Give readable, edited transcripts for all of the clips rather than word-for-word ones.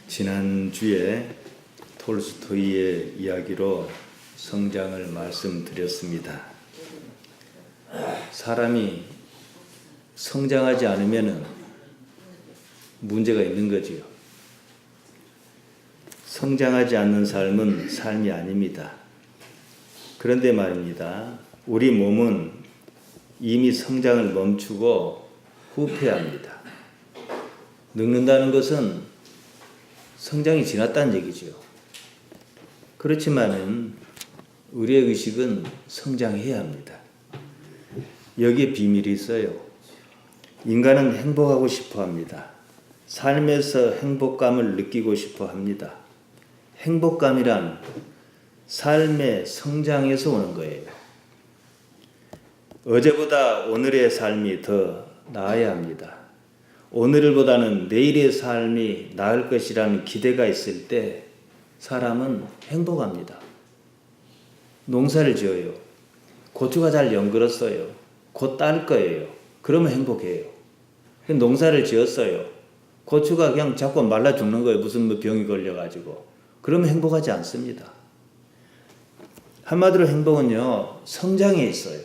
지난주에 톨스토이의 이야기로 성장을 말씀드렸습니다. 사람이 성장하지 않으면 문제가 있는 거지요. 성장하지 않는 삶은 삶이 아닙니다. 그런데 말입니다. 우리 몸은 이미 성장을 멈추고 후퇴합니다. 늙는다는 것은 성장이 지났다는 얘기죠. 그렇지만은 우리의 의식은 성장해야 합니다. 여기에 비밀이 있어요. 인간은 행복하고 싶어 합니다. 삶에서 행복감을 느끼고 싶어 합니다. 행복감이란 삶의 성장에서 오는 거예요. 어제보다 오늘의 삶이 더 나아야 합니다. 오늘보다는 내일의 삶이 나을 것이라는 기대가 있을 때 사람은 행복합니다. 농사를 지어요. 고추가 잘 연글었어요. 곧 딸 거예요. 그러면 행복해요. 농사를 지었어요. 고추가 그냥 자꾸 말라 죽는 거예요. 무슨 병이 걸려가지고. 그러면 행복하지 않습니다. 한마디로 행복은요, 성장에 있어요.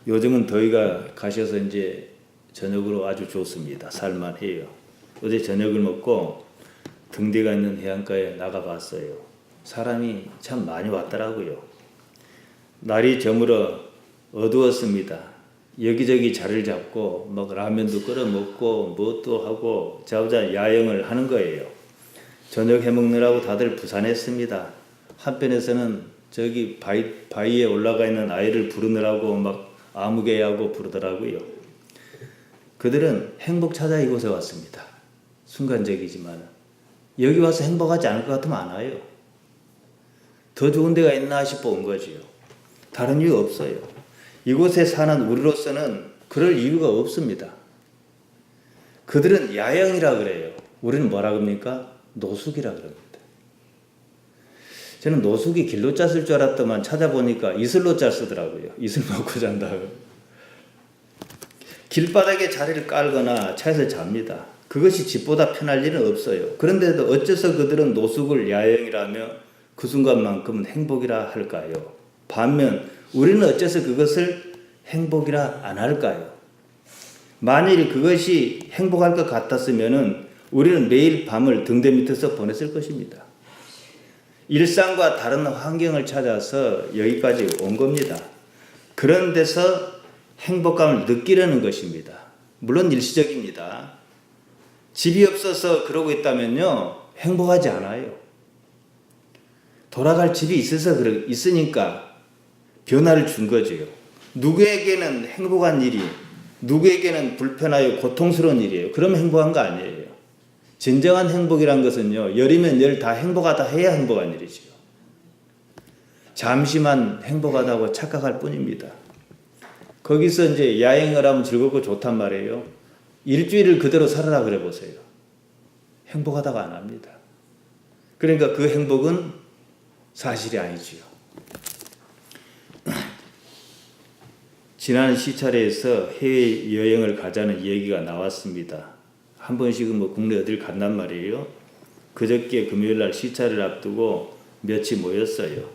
요즘은 더위가 가셔서 이제 저녁으로 아주 좋습니다. 살만해요. 어제 저녁을 먹고 등대가 있는 해안가에 나가봤어요. 사람이 참 많이 왔더라고요. 날이 저물어 어두웠습니다. 여기저기 자리를 잡고 막 라면도 끓여 먹고 뭣도 하고 자우자 야영을 하는 거예요. 저녁 해먹느라고 다들 부산했습니다. 한편에서는 저기 바위에 올라가 있는 아이를 부르느라고 막 아무개하고 부르더라고요. 그들은 행복 찾아 이곳에 왔습니다. 순간적이지만 여기 와서 행복하지 않을 것 같으면 안 와요. 더 좋은 데가 있나 싶어 온 거지요. 다른 이유 없어요. 이곳에 사는 우리로서는 그럴 이유가 없습니다. 그들은 야영이라 그래요. 우리는 뭐라 그럽니까? 노숙이라 그럽니다. 저는 노숙이 길로 짰을 줄 알았더만 찾아보니까 이슬로 짰더라고요. 이슬 먹고 잔다고. 길바닥에 자리를 깔거나 차에서 잡니다. 그것이 집보다 편할 일은 없어요. 그런데도 어째서 그들은 노숙을 야영이라며 그 순간만큼은 행복이라 할까요? 반면 우리는 어째서 그것을 행복이라 안 할까요? 만일 그것이 행복할 것 같았으면 우리는 매일 밤을 등대 밑에서 보냈을 것입니다. 일상과 다른 환경을 찾아서 여기까지 온 겁니다. 그런 데서 행복감을 느끼려는 것입니다. 물론 일시적입니다. 집이 없어서 그러고 있다면요, 행복하지 않아요. 돌아갈 집이 있으니까 변화를 준 거죠. 누구에게는 행복한 일이, 누구에게는 불편하고 고통스러운 일이에요. 그러면 행복한 거 아니에요. 진정한 행복이란 것은요, 열이면 열 다 행복하다 해야 행복한 일이죠. 잠시만 행복하다고 착각할 뿐입니다. 거기서 이제 야행을 하면 즐겁고 좋단 말이에요. 일주일을 그대로 살아라 그래 보세요. 행복하다고 안 합니다. 그러니까 그 행복은 사실이 아니지요. 지난 시차례에서 해외여행을 가자는 얘기가 나왔습니다. 한 번씩은 국내 어딜 간단 말이에요. 그저께 금요일날 시차를 앞두고 몇이 모였어요.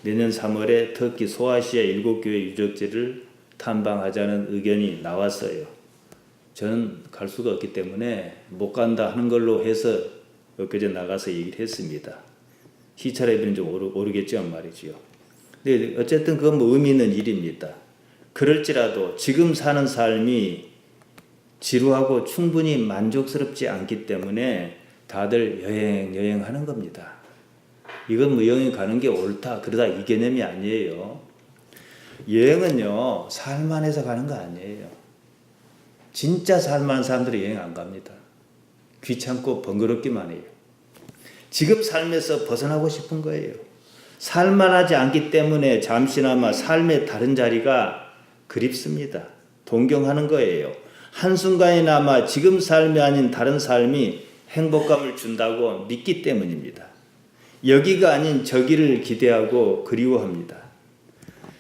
내년 3월에 터키 소아시아 7교회 유적지를 탐방하자는 의견이 나왔어요. 저는 갈 수가 없기 때문에 못 간다 하는 걸로 해서 엊그제 나가서 얘기를 했습니다. 시차례비는 좀 오르겠지만 말이지요. 근데 어쨌든 그건 의미 있는 일입니다. 그럴지라도 지금 사는 삶이 지루하고 충분히 만족스럽지 않기 때문에 다들 여행하는 겁니다. 이건 여행 가는 게 옳다 그러다 이 개념이 아니에요. 여행은요, 살만해서 가는 거 아니에요. 진짜 살만한 사람들이 여행 안 갑니다. 귀찮고 번거롭기만 해요. 지금 삶에서 벗어나고 싶은 거예요. 살만하지 않기 때문에 잠시나마 삶의 다른 자리가 그립습니다. 동경하는 거예요. 한순간이나마 지금 삶이 아닌 다른 삶이 행복감을 준다고 믿기 때문입니다. 여기가 아닌 저기를 기대하고 그리워합니다.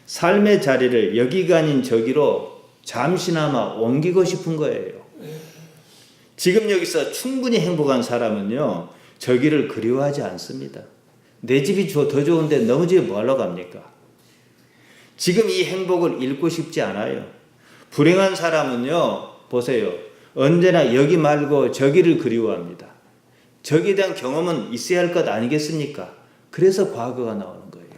삶의 자리를 여기가 아닌 저기로 잠시나마 옮기고 싶은 거예요. 지금 여기서 충분히 행복한 사람은요, 저기를 그리워하지 않습니다. 내 집이 더 좋은데 너무 집에 뭐하러 갑니까? 지금 이 행복을 잃고 싶지 않아요. 불행한 사람은요, 보세요. 언제나 여기 말고 저기를 그리워합니다. 저기에 대한 경험은 있어야 할 것 아니겠습니까? 그래서 과거가 나오는 거예요.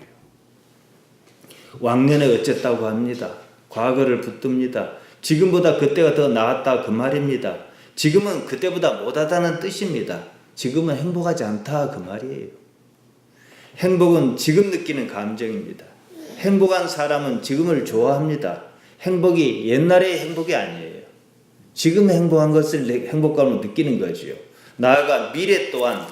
왕년에 어쨌다고 합니다. 과거를 붙듭니다. 지금보다 그때가 더 나았다 그 말입니다. 지금은 그때보다 못하다는 뜻입니다. 지금은 행복하지 않다 그 말이에요. 행복은 지금 느끼는 감정입니다. 행복한 사람은 지금을 좋아합니다. 행복이 옛날의 행복이 아니에요. 지금 행복한 것을 행복감으로 느끼는 거지요. 나아가 미래 또한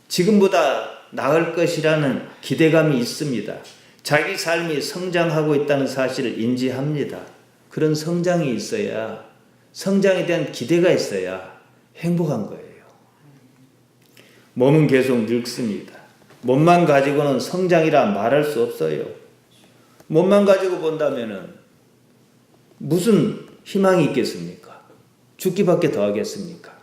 지금보다 나을 것이라는 기대감이 있습니다. 자기 삶이 성장하고 있다는 사실을 인지합니다. 그런 성장이 있어야, 성장에 대한 기대가 있어야 행복한 거예요. 몸은 계속 늙습니다. 몸만 가지고는 성장이라 말할 수 없어요. 몸만 가지고 본다면은 무슨 희망이 있겠습니까? 죽기밖에 더 하겠습니까?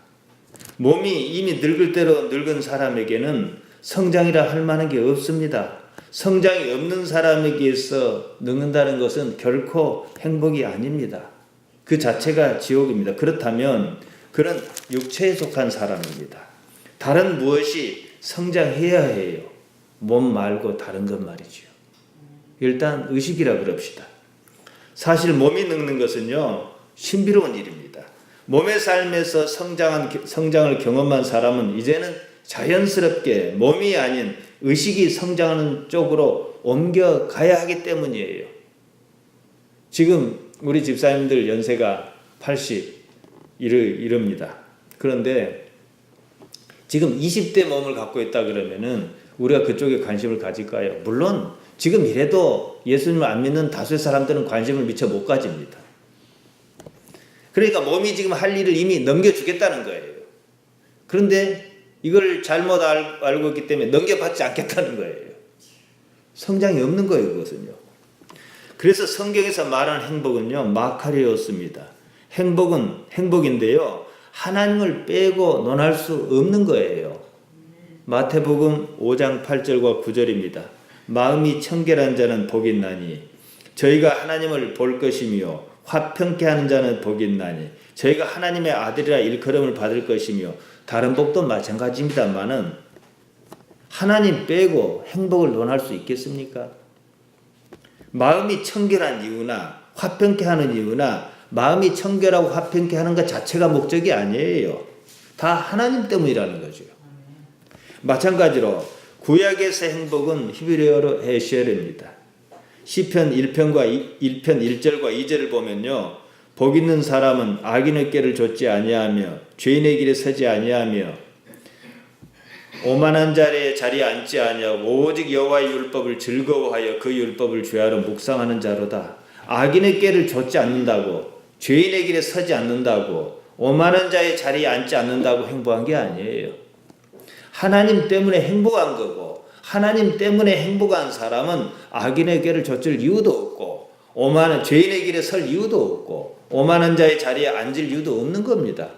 몸이 이미 늙을 대로 늙은 사람에게는 성장이라 할 만한 게 없습니다. 성장이 없는 사람에게서 늙는다는 것은 결코 행복이 아닙니다. 그 자체가 지옥입니다. 그렇다면 그런 육체에 속한 사람입니다. 다른 무엇이 성장해야 해요. 몸 말고 다른 것 말이죠. 일단 의식이라 그럽시다. 사실 몸이 늙는 것은요, 신비로운 일입니다. 몸의 삶에서 성장을 경험한 사람은 이제는 자연스럽게 몸이 아닌 의식이 성장하는 쪽으로 옮겨가야 하기 때문이에요. 지금 우리 집사님들 연세가 80 이릅니다. 그런데 지금 20대 몸을 갖고 있다 그러면은 우리가 그쪽에 관심을 가질까요? 물론 지금 이래도 예수님을 안 믿는 다수의 사람들은 관심을 미처 못 가집니다. 그러니까 몸이 지금 할 일을 이미 넘겨주겠다는 거예요. 그런데 이걸 잘못 알고 있기 때문에 넘겨받지 않겠다는 거예요. 성장이 없는 거예요, 그것은요. 그래서 성경에서 말하는 행복은요, 마카리오스입니다. 행복은 행복인데요, 하나님을 빼고 논할 수 없는 거예요. 마태복음 5장 8절과 9절입니다. 마음이 청결한 자는 복이 있나니 저희가 하나님을 볼 것이며 화평케 하는 자는 복이 있나니 저희가 하나님의 아들이라 일컬음을 받을 것이며 다른 복도 마찬가지입니다만은 하나님 빼고 행복을 논할 수 있겠습니까? 마음이 청결한 이유나 화평케 하는 이유나 마음이 청결하고 화평케 하는 것 자체가 목적이 아니에요. 다 하나님 때문이라는 거죠. 마찬가지로 구약에서 행복은 히브리어로 헤쉘입니다. 시편 1편과 1편 1절과 2절을 보면요, 복 있는 사람은 악인의 꾀를 좇지 아니하며 죄인의 길에 서지 아니하며 오만한 자리에 앉지 아니하고 오직 여호와의 율법을 즐거워하여 그 율법을 죄하러 묵상하는 자로다. 악인의 꾀를 좇지 않는다고, 죄인의 길에 서지 않는다고, 오만한 자의 자리에 앉지 않는다고 행복한 게 아니에요. 하나님 때문에 행복한 거고, 하나님 때문에 행복한 사람은 악인의 꾀를 좇을 이유도 없고, 오만한 죄인의 길에 설 이유도 없고, 오만한 자의 자리에 앉을 이유도 없는 겁니다.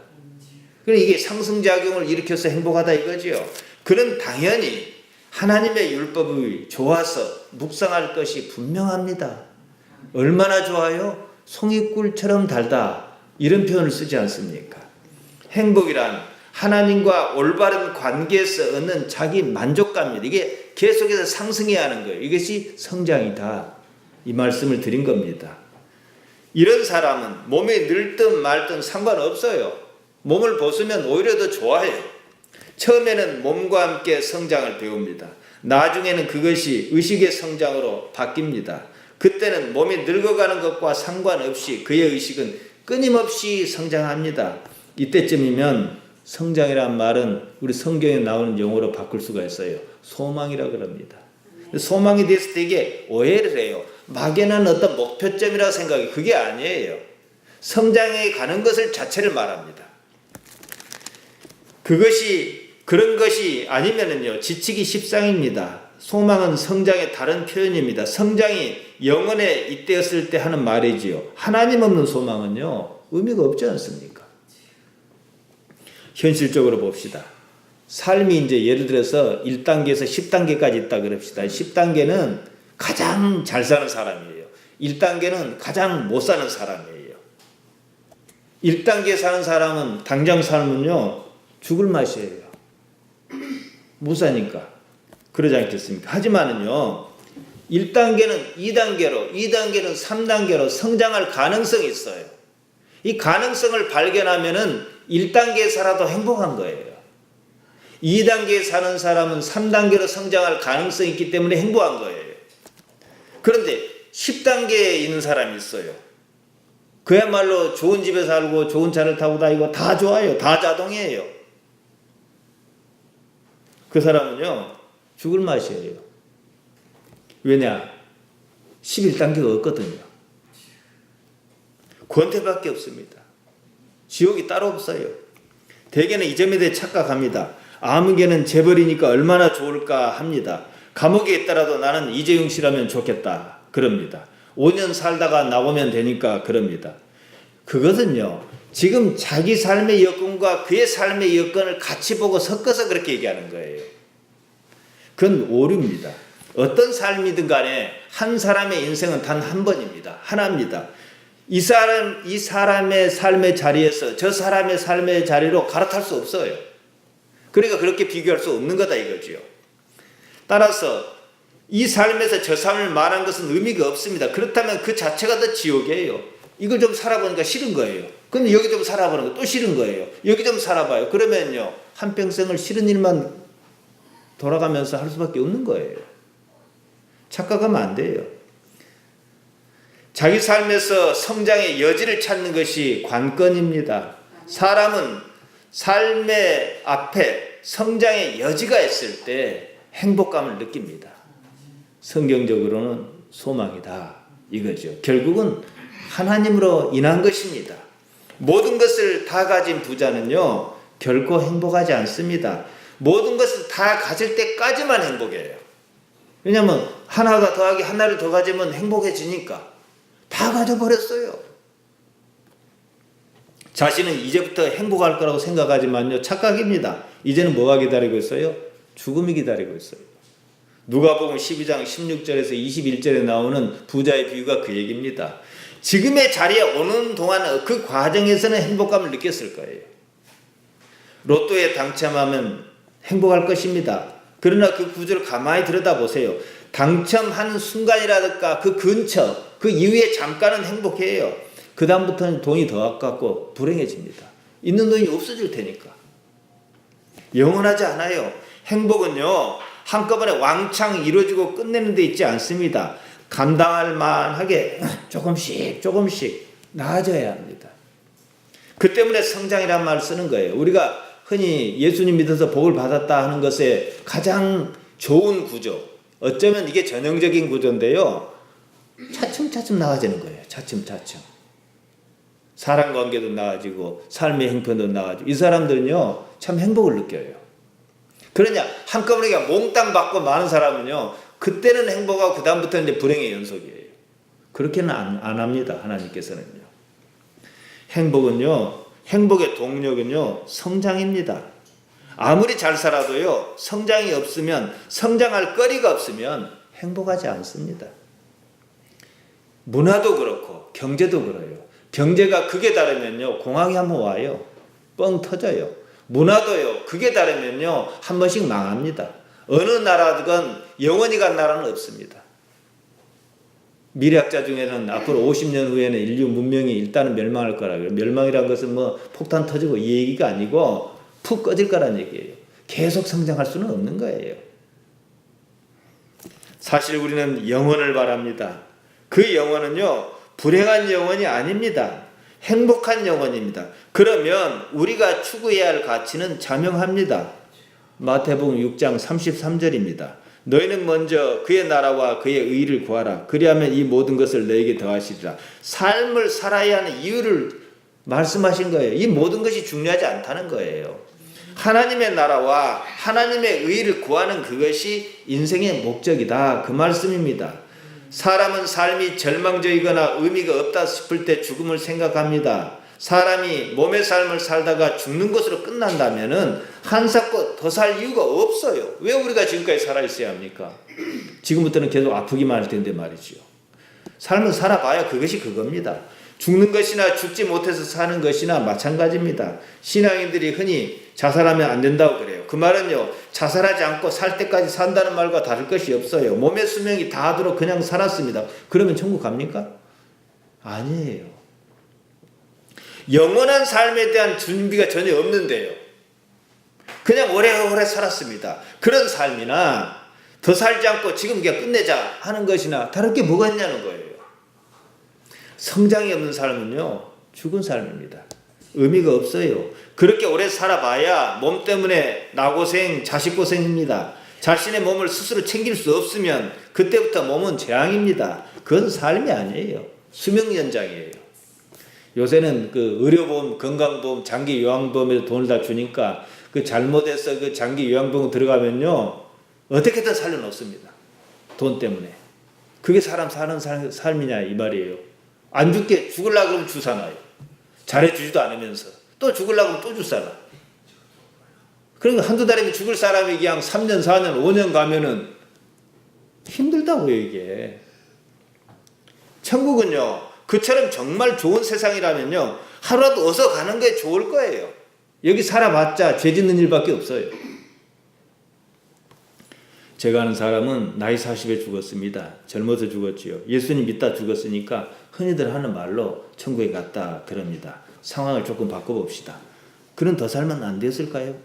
그러니까 이게 상승작용을 일으켜서 행복하다 이거지요. 그는 당연히 하나님의 율법이 좋아서 묵상할 것이 분명합니다. 얼마나 좋아요? 송이꿀처럼 달다. 이런 표현을 쓰지 않습니까? 행복이란 하나님과 올바른 관계에서 얻는 자기 만족감입니다. 이게 계속해서 상승해야 하는 거예요. 이것이 성장이다. 이 말씀을 드린 겁니다. 이런 사람은 몸이 늙든 말든 상관없어요. 몸을 벗으면 오히려 더 좋아해요. 처음에는 몸과 함께 성장을 배웁니다. 나중에는 그것이 의식의 성장으로 바뀝니다. 그때는 몸이 늙어가는 것과 상관없이 그의 의식은 끊임없이 성장합니다. 이때쯤이면 성장이란 말은 우리 성경에 나오는 용어로 바꿀 수가 있어요. 소망이라 그럽니다. 소망이 됐을 때 이게 오해를 해요. 막연한 어떤 목표점이라고 생각해. 그게 아니에요. 성장해 가는 것을 자체를 말합니다. 그런 것이 아니면은요, 지치기 십상입니다. 소망은 성장의 다른 표현입니다. 성장이 영혼에 잇대었을 때 하는 말이지요. 하나님 없는 소망은요, 의미가 없지 않습니까? 현실적으로 봅시다. 삶이 이제 예를 들어서 1단계에서 10단계까지 있다 그럽시다. 10단계는 가장 잘 사는 사람이에요. 1단계는 가장 못 사는 사람이에요. 1단계 사는 사람은 당장 살면요 죽을 맛이에요. 못 사니까. 그러지 않겠습니까? 하지만은요 1단계는 2단계로, 2단계는 3단계로 성장할 가능성이 있어요. 이 가능성을 발견하면은 1단계에 살아도 행복한 거예요. 2단계에 사는 사람은 3단계로 성장할 가능성이 있기 때문에 행복한 거예요. 그런데 10단계에 있는 사람이 있어요. 그야말로 좋은 집에 살고 좋은 차를 타고 다니고 다 좋아요. 다 자동이에요. 그 사람은요 죽을 맛이에요. 왜냐? 11단계가 없거든요. 권태밖에 없습니다. 지옥이 따로 없어요. 대개는 이 점에 대해 착각합니다. 아무개는 재벌이니까 얼마나 좋을까 합니다. 감옥에 있더라도 나는 이재용 씨라면 좋겠다 그럽니다. 5년 살다가 나오면 되니까 그럽니다. 그것은요 지금 자기 삶의 여건과 그의 삶의 여건을 같이 보고 섞어서 그렇게 얘기하는 거예요. 그건 오류입니다. 어떤 삶이든 간에 한 사람의 인생은 단 한 번입니다. 하나입니다. 이 사람의 삶의 자리에서 저 사람의 삶의 자리로 갈아탈 수 없어요. 그러니까 그렇게 비교할 수 없는 거다 이거지요. 따라서 이 삶에서 저 삶을 말한 것은 의미가 없습니다. 그렇다면 그 자체가 더 지옥이에요. 이걸 좀 살아보니까 싫은 거예요. 근데 여기 좀 살아보는 거 또 싫은 거예요. 여기 좀 살아봐요. 그러면요 한평생을 싫은 일만 돌아가면서 할 수밖에 없는 거예요. 착각하면 안 돼요. 자기 삶에서 성장의 여지를 찾는 것이 관건입니다. 사람은 삶의 앞에 성장의 여지가 있을 때 행복감을 느낍니다. 성경적으로는 소망이다 이거죠. 결국은 하나님으로 인한 것입니다. 모든 것을 다 가진 부자는요 결코 행복하지 않습니다. 모든 것을 다 가질 때까지만 행복해요. 왜냐하면 하나가 더하기 하나를 더 가지면 행복해지니까. 다 가져버렸어요. 자신은 이제부터 행복할 거라고 생각하지만요 착각입니다. 이제는 뭐가 기다리고 있어요? 죽음이 기다리고 있어요. 누가복음 12장 16절에서 21절에 나오는 부자의 비유가 그 얘기입니다. 지금의 자리에 오는 동안 그 과정에서는 행복감을 느꼈을 거예요. 로또에 당첨하면 행복할 것입니다. 그러나 그 구조를 가만히 들여다보세요. 당첨하는 순간이라든가 그 근처, 그 이후에 잠깐은 행복해요. 그 다음부터는 돈이 더 아깝고 불행해집니다. 있는 돈이 없어질 테니까. 영원하지 않아요. 행복은요 한꺼번에 왕창 이루어지고 끝내는 데 있지 않습니다. 감당할 만하게 조금씩 나아져야 합니다. 그 때문에 성장이라는 말을 쓰는 거예요. 우리가 흔히 예수님 믿어서 복을 받았다 하는 것의 가장 좋은 구조, 어쩌면 이게 전형적인 구조인데요 차츰차츰 나아지는 거예요. 차츰차츰 사람관계도 나아지고 삶의 형편도 나아지고 이 사람들은요 참 행복을 느껴요. 그러냐 한꺼번에 몽땅 받고 많은 사람은요 그때는 행복하고 그 다음부터는 이제 불행의 연속이에요. 그렇게는 안 합니다. 하나님께서는요. 행복의 동력은요 성장입니다. 아무리 잘 살아도요 성장이 없으면, 성장할 거리가 없으면 행복하지 않습니다. 문화도 그렇고 경제도 그래요. 경제가 극에 다르면요 공황이 한번 와요. 뻥 터져요. 문화도요 극에 다르면요 한 번씩 망합니다. 어느 나라든 영원히 간 나라는 없습니다. 미래학자 중에는 앞으로 50년 후에는 인류 문명이 일단은 멸망할 거라고요. 멸망이라는 것은 뭐 폭탄 터지고 이 얘기가 아니고 푹 꺼질 거라는 얘기예요. 계속 성장할 수는 없는 거예요. 사실 우리는 영원을 바랍니다. 그 영혼은요 불행한 영혼이 아닙니다. 행복한 영혼입니다. 그러면 우리가 추구해야 할 가치는 자명합니다. 마태복음 6장 33절입니다. 너희는 먼저 그의 나라와 그의 의를 구하라. 그리하면 이 모든 것을 너에게 더하시리라. 삶을 살아야 하는 이유를 말씀하신 거예요. 이 모든 것이 중요하지 않다는 거예요. 하나님의 나라와 하나님의 의를 구하는 그것이 인생의 목적이다. 그 말씀입니다. 사람은 삶이 절망적이거나 의미가 없다 싶을 때 죽음을 생각합니다. 사람이 몸의 삶을 살다가 죽는 것으로 끝난다면은 한사껏 더 살 이유가 없어요. 왜 우리가 지금까지 살아있어야 합니까? 지금부터는 계속 아프기만 할 텐데 말이죠. 삶을 살아봐야 그것이 그겁니다. 죽는 것이나 죽지 못해서 사는 것이나 마찬가지입니다. 신앙인들이 흔히 자살하면 안 된다고 그래요. 그 말은요, 자살하지 않고 살 때까지 산다는 말과 다를 것이 없어요. 몸의 수명이 다하도록 그냥 살았습니다. 그러면 천국 갑니까? 아니에요. 영원한 삶에 대한 준비가 전혀 없는데요. 그냥 오래오래 살았습니다. 그런 삶이나 더 살지 않고 지금 그냥 끝내자 하는 것이나 다를 게 뭐가 있냐는 거예요. 성장이 없는 삶은요, 죽은 삶입니다. 의미가 없어요. 그렇게 오래 살아봐야 몸 때문에 나고생, 자식고생입니다. 자신의 몸을 스스로 챙길 수 없으면 그때부터 몸은 재앙입니다. 그건 삶이 아니에요. 수명 연장이에요. 요새는 그 의료보험, 건강보험, 장기 요양보험에도 돈을 다 주니까 그 잘못해서 그 장기 요양보험 들어가면요, 어떻게든 살려놓습니다. 돈 때문에. 그게 사람 사는 삶이냐 이 말이에요. 안 죽게 죽으려고 그러면 주사놔요. 잘해주지도 않으면서. 또 죽으려고 하면 또 주사놔. 그러니까 한두 달이면 죽을 사람이 그냥 3년, 4년, 5년 가면은 힘들다고요, 이게. 천국은요, 그처럼 정말 좋은 세상이라면요, 하루라도 어서 가는 게 좋을 거예요. 여기 살아봤자 죄 짓는 일밖에 없어요. 제가 아는 사람은 나이 40에 죽었습니다. 젊어서 죽었지요. 예수님 믿다 죽었으니까 흔히들 하는 말로 천국에 갔다 그럽니다. 상황을 조금 바꿔봅시다. 그는 더 살면 안 되었을까요?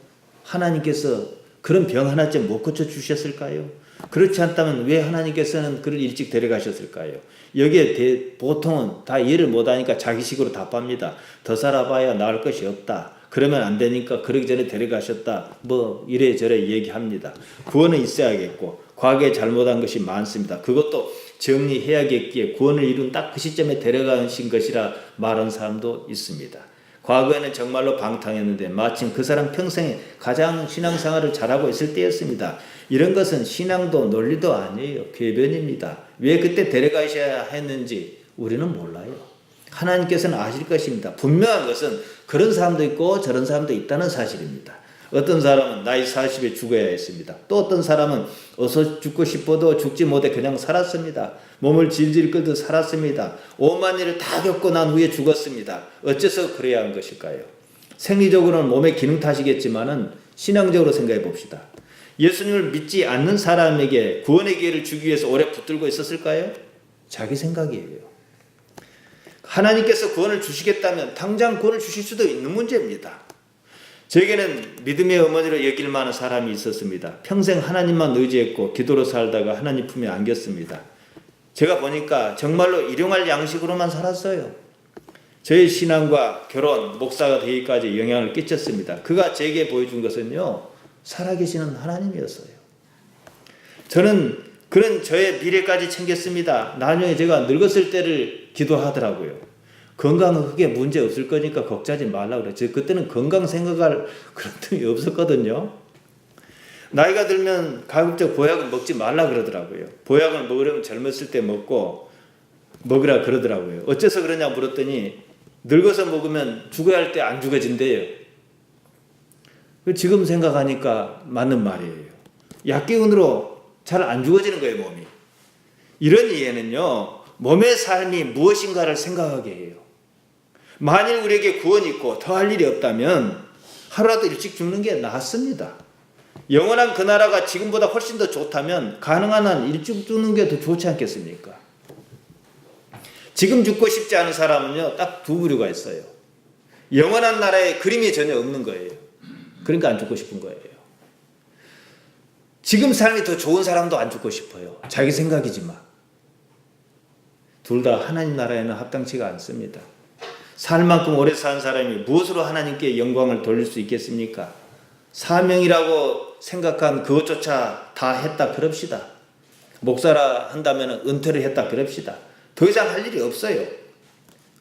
하나님께서 그런 병 하나쯤 못 고쳐주셨을까요? 그렇지 않다면 왜 하나님께서는 그를 일찍 데려가셨을까요? 여기에 보통은 다 이해를 못하니까 자기식으로 답합니다. 더 살아봐야 나을 것이 없다. 그러면 안 되니까 그러기 전에 데려가셨다. 뭐 이래저래 얘기합니다. 구원은 있어야겠고 과거에 잘못한 것이 많습니다. 그것도 정리해야겠기에 구원을 이룬 딱 그 시점에 데려가신 것이라 말하는 사람도 있습니다. 과거에는 정말로 방탕했는데 마침 그 사람 평생에 가장 신앙생활을 잘하고 있을 때였습니다. 이런 것은 신앙도 논리도 아니에요. 궤변입니다. 왜 그때 데려가셔야 했는지 우리는 몰라요. 하나님께서는 아실 것입니다. 분명한 것은 그런 사람도 있고 저런 사람도 있다는 사실입니다. 어떤 사람은 나이 40에 죽어야 했습니다. 또 어떤 사람은 어서 죽고 싶어도 죽지 못해 그냥 살았습니다. 몸을 질질 끌듯 살았습니다. 오만 일을 다 겪고 난 후에 죽었습니다. 어째서 그래야 한 것일까요? 생리적으로는 몸의 기능 탓이겠지만은 신앙적으로 생각해 봅시다. 예수님을 믿지 않는 사람에게 구원의 기회를 주기 위해서 오래 붙들고 있었을까요? 자기 생각이에요. 하나님께서 구원을 주시겠다면 당장 구원을 주실 수도 있는 문제입니다. 저에게는 믿음의 어머니로 여길 만한 사람이 있었습니다. 평생 하나님만 의지했고 기도로 살다가 하나님 품에 안겼습니다. 제가 보니까 정말로 일용할 양식으로만 살았어요. 저의 신앙과 결혼, 목사가 되기까지 영향을 끼쳤습니다. 그가 제게 보여준 것은요, 살아계시는 하나님이었어요. 저는 그런 저의 미래까지 챙겼습니다. 나중에 제가 늙었을 때를 기도하더라고요. 건강은 크게 문제 없을 거니까 걱정하지 말라고 그랬죠. 그때는 건강 생각할 그런 틈이 없었거든요. 나이가 들면 가급적 보약을 먹지 말라 그러더라고요. 보약을 먹으려면 젊었을 때 먹으라 그러더라고요. 어째서 그러냐 물었더니 늙어서 먹으면 죽어야 할 때 안 죽어진대요. 지금 생각하니까 맞는 말이에요. 약기운으로 잘 안 죽어지는 거예요, 몸이. 이런 이해는요, 몸의 삶이 무엇인가를 생각하게 해요. 만일 우리에게 구원이 있고 더 할 일이 없다면 하루라도 일찍 죽는 게 낫습니다. 영원한 그 나라가 지금보다 훨씬 더 좋다면 가능한 한 일찍 죽는 게 더 좋지 않겠습니까? 지금 죽고 싶지 않은 사람은요, 딱 두 부류가 있어요. 영원한 나라에 그림이 전혀 없는 거예요. 그러니까 안 죽고 싶은 거예요. 지금 삶이 더 좋은 사람도 안 죽고 싶어요. 자기 생각이지만. 둘 다 하나님 나라에는 합당치가 않습니다. 살 만큼 오래 산 사람이 무엇으로 하나님께 영광을 돌릴 수 있겠습니까? 사명이라고 생각한 그것조차 다 했다 그럽시다. 목사라 한다면 은퇴를 했다 그럽시다. 더 이상 할 일이 없어요.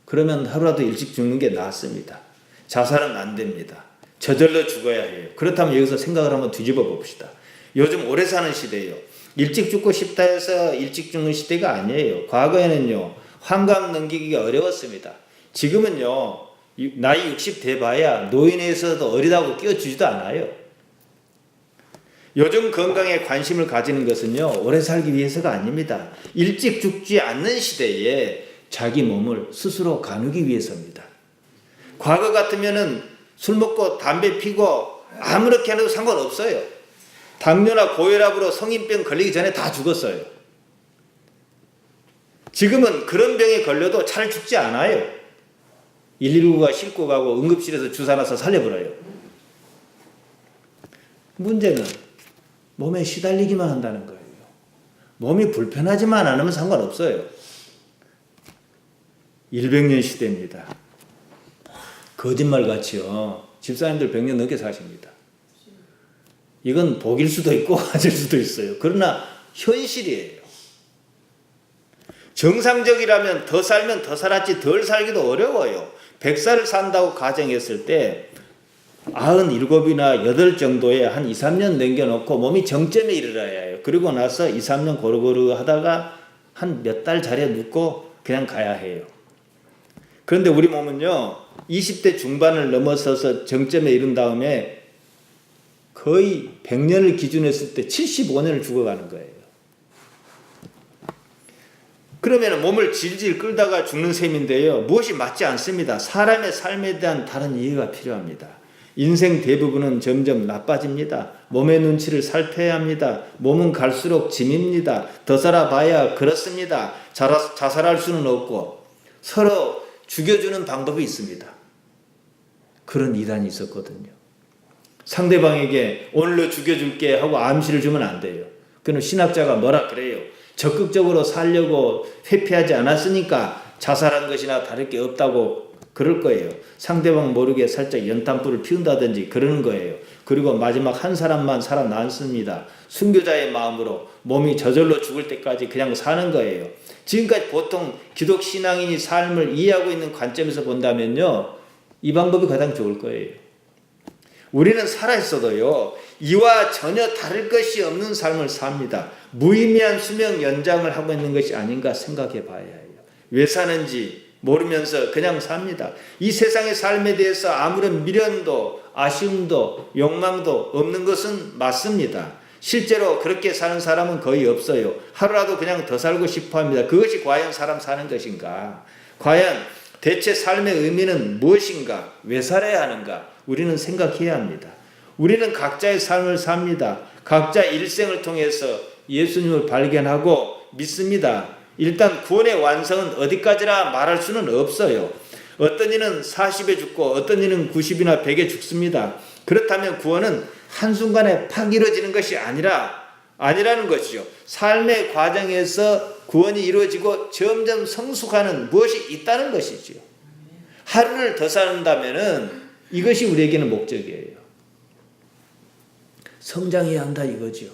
그러면 하루라도 일찍 죽는 게 낫습니다. 자살은 안 됩니다. 저절로 죽어야 해요. 그렇다면 여기서 생각을 한번 뒤집어 봅시다. 요즘 오래 사는 시대예요. 일찍 죽고 싶다 해서 일찍 죽는 시대가 아니에요. 과거에는요, 환갑 넘기기가 어려웠습니다. 지금은요, 나이 60 돼봐야 노인에서도 어리다고 끼워주지도 않아요. 요즘 건강에 관심을 가지는 것은요, 오래 살기 위해서가 아닙니다. 일찍 죽지 않는 시대에 자기 몸을 스스로 가누기 위해서입니다. 과거 같으면은 술 먹고 담배 피고 아무렇게 해도 상관없어요. 당뇨나 고혈압으로 성인병 걸리기 전에 다 죽었어요. 지금은 그런 병에 걸려도 잘 죽지 않아요. 119가 싣고 가고 응급실에서 주사 놔서 살려버려요. 문제는 몸에 시달리기만 한다는 거예요. 몸이 불편하지만 않으면 상관없어요. 100년 시대입니다. 거짓말같이요. 집사님들 100년 넘게 사십니다. 이건 복일 수도 있고 화질 수도 있어요. 그러나 현실이에요. 정상적이라면 더 살면 더 살았지 덜 살기도 어려워요. 100살을 산다고 가정했을 때 97이나 8 정도에 한 2, 3년 남겨놓고 몸이 정점에 이르러야 해요. 그리고 나서 2, 3년 고루고루 하다가 한 몇 달 자리에 눕고 그냥 가야 해요. 그런데 우리 몸은요, 20대 중반을 넘어서서 정점에 이른 다음에 거의 100년을 기준으로 했을 때 75년을 죽어가는 거예요. 그러면 몸을 질질 끌다가 죽는 셈인데요. 무엇이 맞지 않습니다. 사람의 삶에 대한 다른 이해가 필요합니다. 인생 대부분은 점점 나빠집니다. 몸의 눈치를 살펴야 합니다. 몸은 갈수록 짐입니다. 더 살아봐야 그렇습니다. 자살할 수는 없고 서로 죽여주는 방법이 있습니다. 그런 이단이 있었거든요. 상대방에게 오늘로 죽여줄게 하고 암시를 주면 안 돼요. 그럼 신학자가 뭐라 그래요? 적극적으로 살려고 회피하지 않았으니까 자살한 것이나 다를 게 없다고 그럴 거예요. 상대방 모르게 살짝 연탄불을 피운다든지 그러는 거예요. 그리고 마지막 한 사람만 살아남습니다. 순교자의 마음으로 몸이 저절로 죽을 때까지 그냥 사는 거예요. 지금까지 보통 기독 신앙인이 삶을 이해하고 있는 관점에서 본다면요, 이 방법이 가장 좋을 거예요. 우리는 살아있어도요, 이와 전혀 다를 것이 없는 삶을 삽니다. 무의미한 수명 연장을 하고 있는 것이 아닌가 생각해 봐야 해요. 왜 사는지 모르면서 그냥 삽니다. 이 세상의 삶에 대해서 아무런 미련도 아쉬움도 욕망도 없는 것은 맞습니다. 실제로 그렇게 사는 사람은 거의 없어요. 하루라도 그냥 더 살고 싶어 합니다. 그것이 과연 사람 사는 것인가? 과연 대체 삶의 의미는 무엇인가? 왜 살아야 하는가? 우리는 생각해야 합니다. 우리는 각자의 삶을 삽니다. 각자 일생을 통해서 예수님을 발견하고 믿습니다. 일단 구원의 완성은 어디까지나 말할 수는 없어요. 어떤 이는 40에 죽고 어떤 이는 90이나 100에 죽습니다. 그렇다면 구원은 한순간에 팍 이루어지는 것이 아니라는 것이죠. 삶의 과정에서 구원이 이루어지고 점점 성숙하는 무엇이 있다는 것이죠. 하루를 더 산다면은 이것이 우리에게는 목적이에요. 성장해야 한다 이거죠.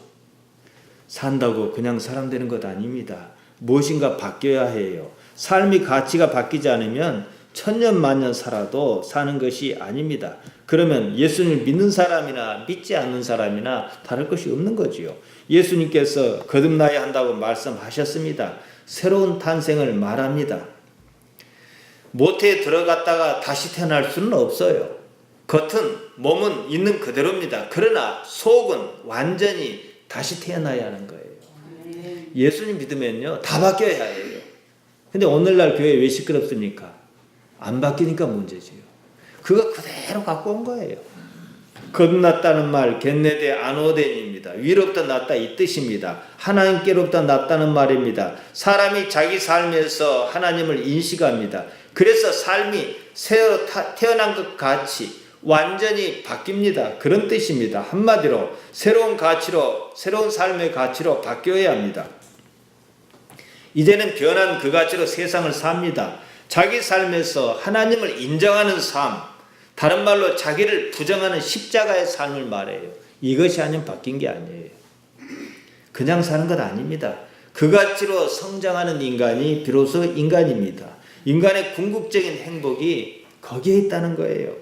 산다고 그냥 사람 되는 것 아닙니다. 무엇인가 바뀌어야 해요. 삶의 가치가 바뀌지 않으면 천년 만년 살아도 사는 것이 아닙니다. 그러면 예수님을 믿는 사람이나 믿지 않는 사람이나 다를 것이 없는 거지요. 예수님께서 거듭나야 한다고 말씀하셨습니다. 새로운 탄생을 말합니다. 모태에 들어갔다가 다시 태어날 수는 없어요. 겉은 몸은 있는 그대로입니다. 그러나 속은 완전히 다시 태어나야 하는 거예요. 예수님 믿으면요 다 바뀌어야 해요. 근데 오늘날 교회 왜 시끄럽습니까? 안 바뀌니까 문제지요. 그거 그대로 갖고 온 거예요. 거듭났다는 말 겟네데 아노덴입니다. 위로부터 났다 이 뜻입니다. 하나님께로부터 났다는 말입니다. 사람이 자기 삶에서 하나님을 인식합니다. 그래서 삶이 새로 태어난 것 같이 완전히 바뀝니다. 그런 뜻입니다. 한마디로 새로운 가치로, 새로운 삶의 가치로 바뀌어야 합니다. 이제는 변한 그 가치로 세상을 삽니다. 자기 삶에서 하나님을 인정하는 삶, 다른 말로 자기를 부정하는 십자가의 삶을 말해요. 이것이 아니면 바뀐 게 아니에요. 그냥 사는 것 아닙니다. 그 가치로 성장하는 인간이 비로소 인간입니다. 인간의 궁극적인 행복이 거기에 있다는 거예요.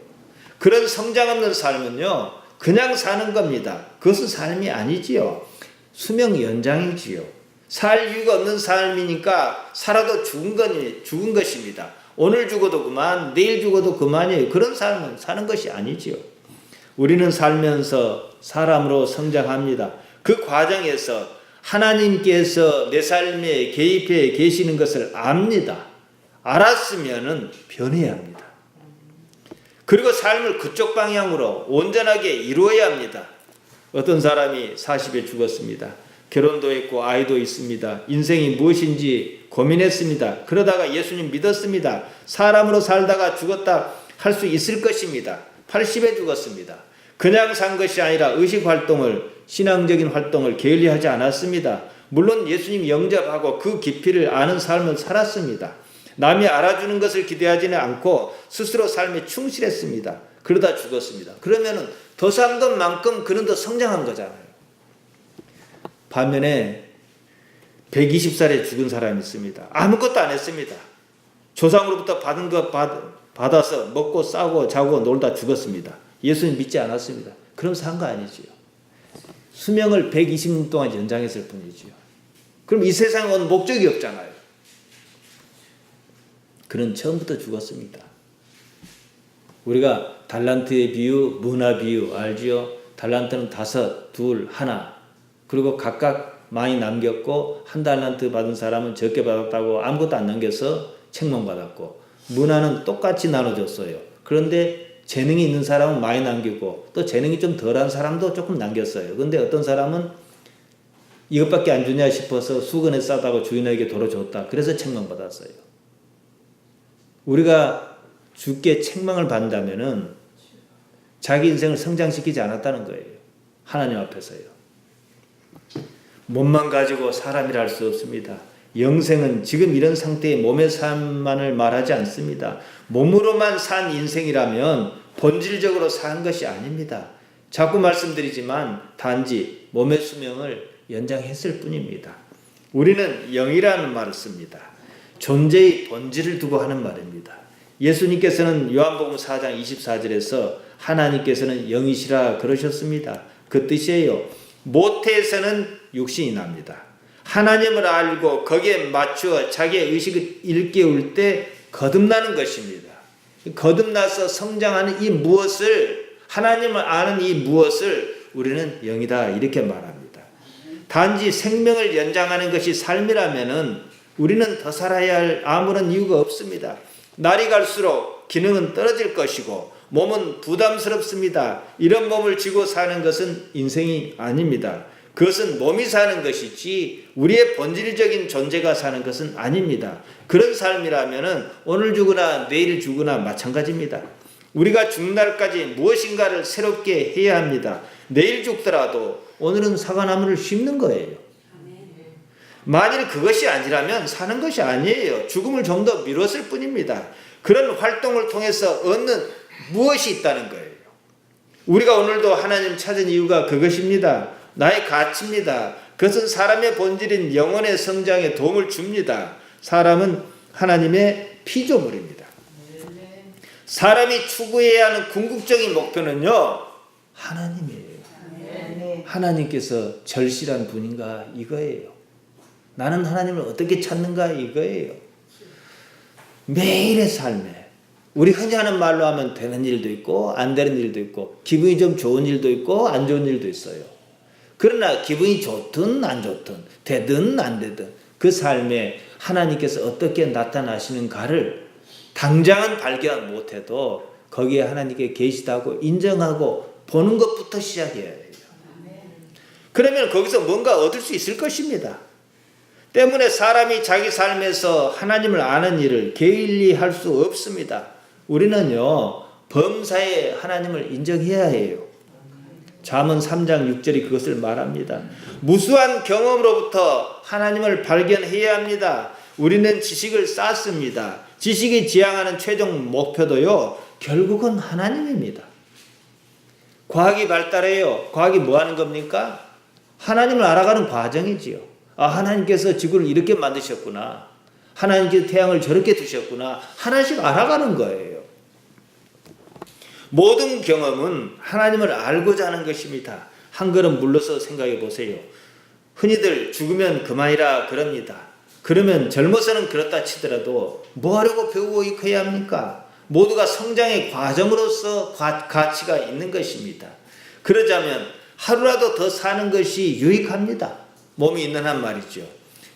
그런 성장 없는 삶은요 그냥 사는 겁니다. 그것은 삶이 아니지요. 수명 연장이지요. 살 이유가 없는 삶이니까 살아도 죽은 것입니다. 오늘 죽어도 그만, 내일 죽어도 그만이에요. 그런 삶은 사는 것이 아니지요. 우리는 살면서 사람으로 성장합니다. 그 과정에서 하나님께서 내 삶에 개입해 계시는 것을 압니다. 알았으면은 변해야 합니다. 그리고 삶을 그쪽 방향으로 온전하게 이루어야 합니다. 어떤 사람이 40에 죽었습니다. 결혼도 했고 아이도 있습니다. 인생이 무엇인지 고민했습니다. 그러다가 예수님 믿었습니다. 사람으로 살다가 죽었다 할 수 있을 것입니다. 80에 죽었습니다. 그냥 산 것이 아니라 의식활동을, 신앙적인 활동을 게을리하지 않았습니다. 물론 예수님 영접하고 그 깊이를 아는 삶을 살았습니다. 남이 알아주는 것을 기대하지는 않고 스스로 삶에 충실했습니다. 그러다 죽었습니다. 그러면은 더 산 것만큼 그는 더 성장한 거잖아요. 반면에 120살에 죽은 사람이 있습니다. 아무것도 안 했습니다. 조상으로부터 받은 것 받아서 먹고 싸고 자고 놀다 죽었습니다. 예수님 믿지 않았습니다. 그럼 산 거 아니지요. 수명을 120년 동안 연장했을 뿐이지요. 그럼 이 세상에 온 목적이 없잖아요. 그는 처음부터 죽었습니다. 우리가 달란트의 비유, 문화 비유 알지요? 달란트는 5, 2, 1. 그리고 각각 많이 남겼고 한 달란트 받은 사람은 적게 받았다고 아무것도 안 남겨서 책망받았고, 문화는 똑같이 나눠줬어요. 그런데 재능이 있는 사람은 많이 남기고 또 재능이 좀 덜한 사람도 조금 남겼어요. 그런데 어떤 사람은 이것밖에 안 주냐 싶어서 수건에 싸다고 주인에게 돌아줬다. 그래서 책망받았어요. 우리가 주께 책망을 받는다면은 자기 인생을 성장시키지 않았다는 거예요. 하나님 앞에서요. 몸만 가지고 사람이라 할 수 없습니다. 영생은 지금 이런 상태의 몸의 삶만을 말하지 않습니다. 몸으로만 산 인생이라면 본질적으로 산 것이 아닙니다. 자꾸 말씀드리지만 단지 몸의 수명을 연장했을 뿐입니다. 우리는 영이라는 말을 씁니다. 존재의 본질을 두고 하는 말입니다. 예수님께서는 요한복음 4장 24절에서 하나님께서는 영이시라 그러셨습니다. 그 뜻이에요. 모태에서는 육신이 납니다. 하나님을 알고 거기에 맞추어 자기의 의식을 일깨울 때 거듭나는 것입니다. 거듭나서 성장하는 이 무엇을, 하나님을 아는 이 무엇을 우리는 영이다 이렇게 말합니다. 단지 생명을 연장하는 것이 삶이라면은 우리는 더 살아야 할 아무런 이유가 없습니다. 날이 갈수록 기능은 떨어질 것이고 몸은 부담스럽습니다. 이런 몸을 쥐고 사는 것은 인생이 아닙니다. 그것은 몸이 사는 것이지 우리의 본질적인 존재가 사는 것은 아닙니다. 그런 삶이라면 오늘 죽으나 내일 죽으나 마찬가지입니다. 우리가 죽는 날까지 무엇인가를 새롭게 해야 합니다. 내일 죽더라도 오늘은 사과나무를 심는 거예요. 만일 그것이 아니라면 사는 것이 아니에요. 죽음을 좀 더 미뤘을 뿐입니다. 그런 활동을 통해서 얻는 무엇이 있다는 거예요. 우리가 오늘도 하나님 찾은 이유가 그것입니다. 나의 가치입니다. 그것은 사람의 본질인 영혼의 성장에 도움을 줍니다. 사람은 하나님의 피조물입니다. 사람이 추구해야 하는 궁극적인 목표는요, 하나님이에요. 하나님께서 절실한 분인가 이거예요. 나는 하나님을 어떻게 찾는가 이거예요. 매일의 삶에 우리 흔히 하는 말로 하면 되는 일도 있고 안 되는 일도 있고 기분이 좀 좋은 일도 있고 안 좋은 일도 있어요. 그러나 기분이 좋든 안 좋든 되든 안 되든 그 삶에 하나님께서 어떻게 나타나시는가를 당장은 발견 못해도 거기에 하나님께 계시다고 인정하고 보는 것부터 시작해야 해요. 그러면 거기서 뭔가 얻을 수 있을 것입니다. 때문에 사람이 자기 삶에서 하나님을 아는 일을 게을리 할 수 없습니다. 우리는요, 범사에 하나님을 인정해야 해요. 잠언 3장 6절이 그것을 말합니다. 무수한 경험으로부터 하나님을 발견해야 합니다. 우리는 지식을 쌓습니다. 지식이 지향하는 최종 목표도요, 결국은 하나님입니다. 과학이 발달해요. 과학이 뭐 하는 겁니까? 하나님을 알아가는 과정이지요. 아, 하나님께서 지구를 이렇게 만드셨구나. 하나님께서 태양을 저렇게 두셨구나. 하나씩 알아가는 거예요. 모든 경험은 하나님을 알고자 하는 것입니다. 한 걸음 물러서 생각해 보세요. 흔히들 죽으면 그만이라 그럽니다. 그러면 젊어서는 그렇다 치더라도 뭐 하려고 배우고 익혀야 합니까? 모두가 성장의 과정으로서 가치가 있는 것입니다. 그러자면 하루라도 더 사는 것이 유익합니다. 몸이 있는 한 말이죠.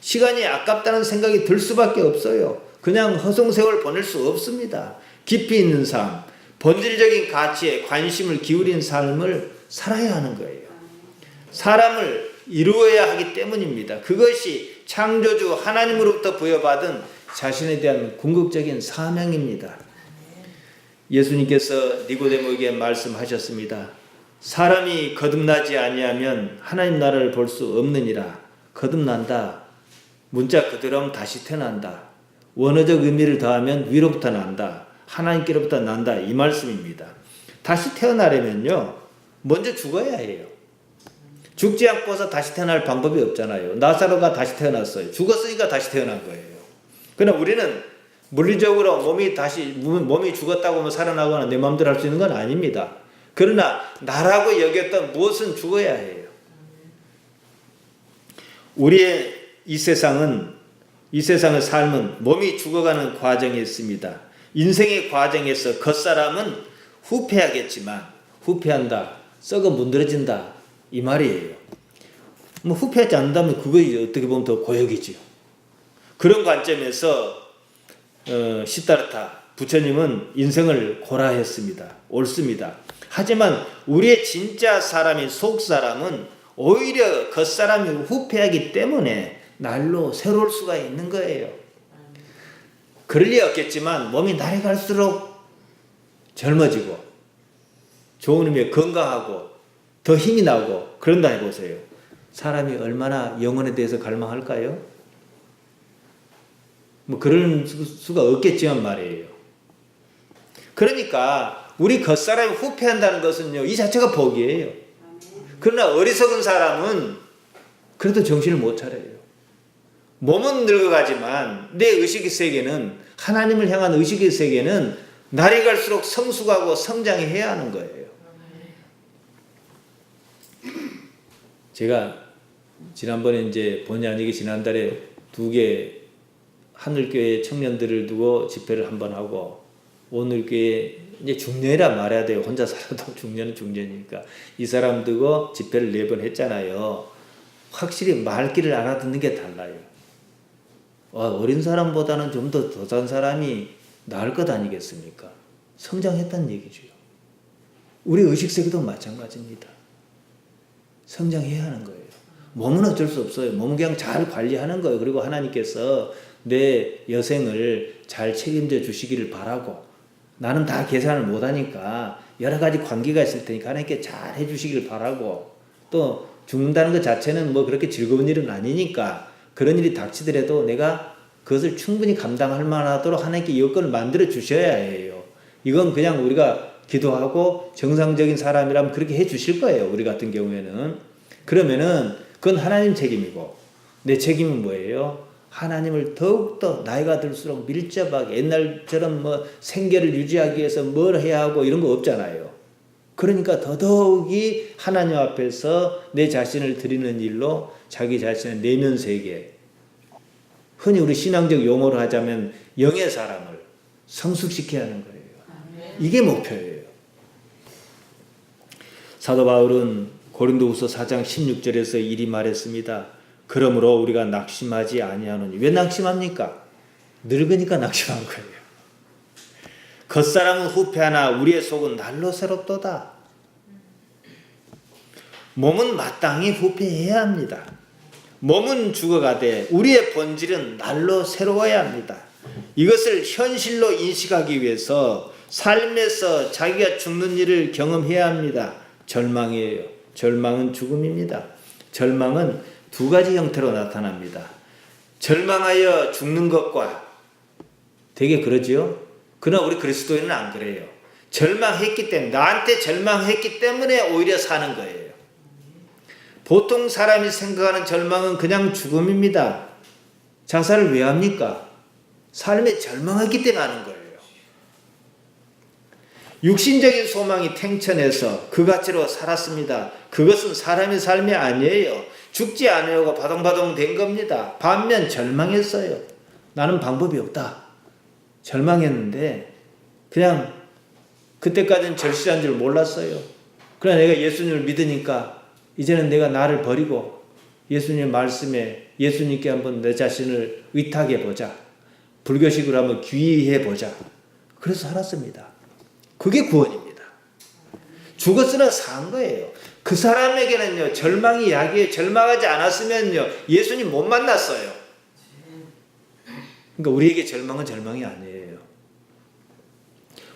시간이 아깝다는 생각이 들 수밖에 없어요. 그냥 허송세월 보낼 수 없습니다. 깊이 있는 삶, 본질적인 가치에 관심을 기울인 삶을 살아야 하는 거예요. 사람을 이루어야 하기 때문입니다. 그것이 창조주 하나님으로부터 부여받은 자신에 대한 궁극적인 사명입니다. 예수님께서 니고데모에게 말씀하셨습니다. 사람이 거듭나지 아니하면 하나님 나라를 볼 수 없느니라. 거듭난다. 문자 그대로 하면 다시 태어난다. 원어적 의미를 더하면 위로부터 난다. 하나님께로부터 난다. 이 말씀입니다. 다시 태어나려면요, 먼저 죽어야 해요. 죽지 않고서 다시 태어날 방법이 없잖아요. 나사로가 다시 태어났어요. 죽었으니까 다시 태어난 거예요. 그러나 우리는 물리적으로 몸이 죽었다고 하면 살아나거나 내 마음대로 할 수 있는 건 아닙니다. 그러나 나라고 여겼던 무엇은 죽어야 해요. 우리의 이 세상의 삶은 몸이 죽어가는 과정이 있습니다. 인생의 과정에서 겉사람은 후패하겠지만 후패한다, 썩어 문드러진다 이 말이에요. 뭐 후패하지 않는다면 그거 어떻게 보면 더 고역이죠. 그런 관점에서 시다르타 부처님은 인생을 고라했습니다. 옳습니다. 하지만 우리의 진짜 사람인 속사람은 오히려 겉사람이 후패하기 때문에 날로 새로울 수가 있는 거예요. 그럴 리 없겠지만 몸이 날이 갈수록 젊어지고 좋은 의미에 건강하고 더 힘이 나고 그런다 해보세요. 사람이 얼마나 영혼에 대해서 갈망할까요? 뭐 그럴 수가 없겠지만 말이에요. 그러니까 우리 겉사람이 후패한다는 것은요, 이 자체가 복이에요. 그러나 어리석은 사람은 그래도 정신을 못 차려요. 몸은 늙어가지만 내 의식의 세계는, 하나님을 향한 의식의 세계는 날이 갈수록 성숙하고 성장해야 하는 거예요. 제가 지난번에 이제 본의 아니게 지난달에 2개 하늘교회 청년들을 두고 집회를 한번 하고, 오늘 교회 이제 중년이라 말해야 돼요. 혼자 살아도 중년은 중년이니까. 이 사람 두고 집회를 4번 했잖아요. 확실히 말귀를 알아듣는 게 달라요. 어린 사람보다는 좀 더 도산 사람이 나을 것 아니겠습니까? 성장했다는 얘기죠. 우리 의식세계도 마찬가지입니다. 성장해야 하는 거예요. 몸은 어쩔 수 없어요. 몸은 그냥 잘 관리하는 거예요. 그리고 하나님께서 내 여생을 잘 책임져 주시기를 바라고, 나는 다 계산을 못하니까 여러 가지 관계가 있을 테니까 하나님께 잘 해주시기를 바라고, 또 죽는다는 것 자체는 뭐 그렇게 즐거운 일은 아니니까 그런 일이 닥치더라도 내가 그것을 충분히 감당할 만하도록 하나님께 여건을 만들어 주셔야 해요. 이건 그냥 우리가 기도하고 정상적인 사람이라면 그렇게 해 주실 거예요. 우리 같은 경우에는. 그러면은 그건 하나님 책임이고, 내 책임은 뭐예요? 하나님을 더욱더 나이가 들수록 밀접하게, 옛날처럼 뭐 생계를 유지하기 위해서 뭘 해야 하고 이런 거 없잖아요. 그러니까 더더욱이 하나님 앞에서 내 자신을 드리는 일로 자기 자신의 내면 세계, 흔히 우리 신앙적 용어로 하자면 영의 사람을 성숙시켜야 하는 거예요. 이게 목표예요. 사도 바울은 고린도후서 4장 16절에서 이리 말했습니다. 그러므로 우리가 낙심하지 아니하노니. 왜 낙심합니까? 늙으니까 낙심한 거예요. 겉사람은 후패하나 우리의 속은 날로 새롭도다. 몸은 마땅히 후패해야 합니다. 몸은 죽어가되 우리의 본질은 날로 새로워야 합니다. 이것을 현실로 인식하기 위해서 삶에서 자기가 죽는 일을 경험해야 합니다. 절망이에요. 절망은 죽음입니다. 절망은 2가지 형태로 나타납니다. 절망하여 죽는 것과, 되게 그러지요? 그러나 우리 그리스도인은 안 그래요. 절망했기 때문에, 나한테 절망했기 때문에 오히려 사는 거예요. 보통 사람이 생각하는 절망은 그냥 죽음입니다. 자살을 왜 합니까? 삶에 절망했기 때문에 하는 거예요. 육신적인 소망이 탱천해서 그 가치로 살았습니다. 그것은 사람의 삶이 아니에요. 죽지 않으려고 바동바동 된 겁니다. 반면 절망했어요. 나는 방법이 없다. 절망했는데 그냥 그때까지는 절실한 줄 몰랐어요. 그러나 내가 예수님을 믿으니까 이제는 내가 나를 버리고 예수님 말씀에 예수님께 한번 내 자신을 의탁해 보자. 불교식으로 한번 귀의해 보자. 그래서 살았습니다. 그게 구원입니다. 죽었으나 산 거예요. 그 사람에게는요, 절망이 약이에요. 절망하지 않았으면요, 예수님 못 만났어요. 그러니까 우리에게 절망은 절망이 아니에요.